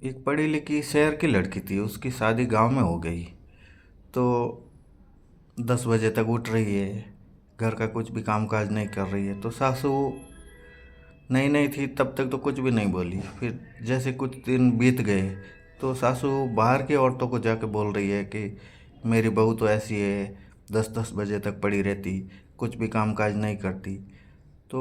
एक पढ़ी लिखी शहर की लड़की थी, उसकी शादी गांव में हो गई। तो 10 बजे तक उठ रही है, घर का कुछ भी काम काज नहीं कर रही है। तो सासू नई नई थी तब तक तो कुछ भी नहीं बोली। फिर जैसे कुछ दिन बीत गए तो सासू बाहर की औरतों को जाके बोल रही है कि मेरी बहू तो ऐसी है, 10-10 बजे तक पड़ी रहती, कुछ भी काम काज नहीं करती। तो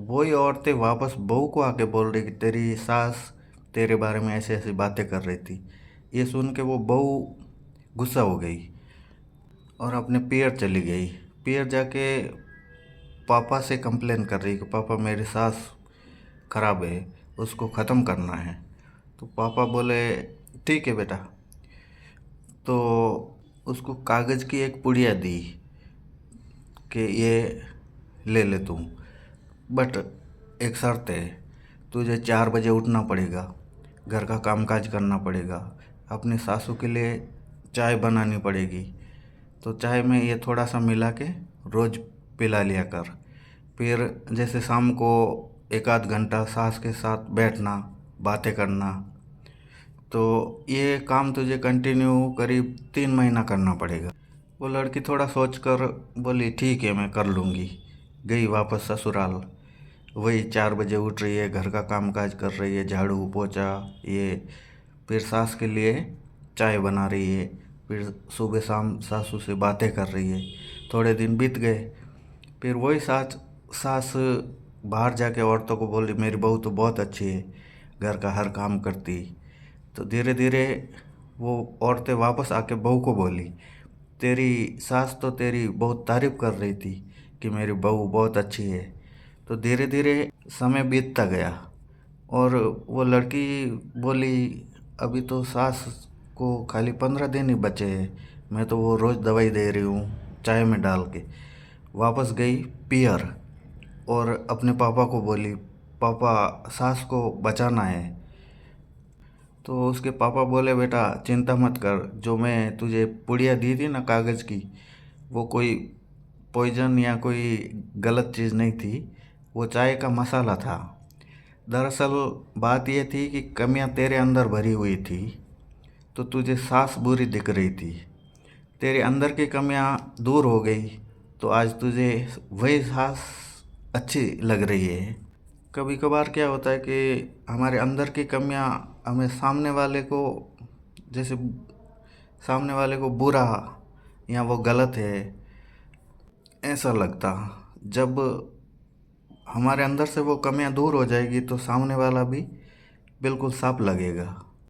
वही औरतें वापस बहू को आके बोल रही कि तेरी सास तेरे बारे में ऐसे ऐसी बातें कर रही थी। ये सुन के वो बहू गुस्सा हो गई और अपने पियर चली गई। पियर जाके पापा से कंप्लेन कर रही कि पापा मेरी सास खराब है, उसको ख़त्म करना है। तो पापा बोले ठीक है बेटा। तो उसको कागज़ की एक पुड़िया दी कि ये ले ले तू, बट एक शर्त है, तुझे 4 बजे उठना पड़ेगा, घर का कामकाज करना पड़ेगा, अपनी सासू के लिए चाय बनानी पड़ेगी। तो चाय में ये थोड़ा सा मिला के रोज़ पिला लिया कर। फिर जैसे शाम को एक आध घंटा सास के साथ बैठना, बातें करना। तो ये काम तुझे कंटिन्यू करीब 3 महीना करना पड़ेगा। वो लड़की थोड़ा सोच कर बोली ठीक है मैं कर लूँगी। गई वापस ससुराल। वही 4 बजे उठ रही है, घर का कामकाज कर रही है, झाड़ू पोछा ये। फिर सास के लिए चाय बना रही है। फिर सुबह शाम सासू से बातें कर रही है। थोड़े दिन बीत गए। फिर वही सास सास बाहर जाके औरतों को बोली मेरी बहू तो बहुत अच्छी है, घर का हर काम करती। तो धीरे धीरे वो औरतें वापस आके बहू को बोली तेरी सास तो तेरी बहुत तारीफ कर रही थी कि मेरी बहू बहुत अच्छी है। तो धीरे धीरे समय बीतता गया और वो लड़की बोली अभी तो सास को खाली 15 दिन ही बचे हैं, मैं तो वो रोज़ दवाई दे रही हूँ चाय में डाल के। वापस गई पियर और अपने पापा को बोली पापा सास को बचाना है। तो उसके पापा बोले बेटा चिंता मत कर, जो मैं तुझे पुड़िया दी थी ना कागज़ की, वो कोई पॉइजन या कोई गलत चीज़ नहीं थी, वो चाय का मसाला था। दरअसल बात ये थी कि कमियां तेरे अंदर भरी हुई थी, तो तुझे सास बुरी दिख रही थी। तेरे अंदर की कमियां दूर हो गई तो आज तुझे वही सास अच्छी लग रही है। कभी कभार क्या होता है कि हमारे अंदर की कमियां हमें जैसे सामने वाले को बुरा या वो गलत है ऐसा लगता। जब हमारे अंदर से वो कमियां दूर हो जाएगी तो सामने वाला भी बिल्कुल साफ लगेगा।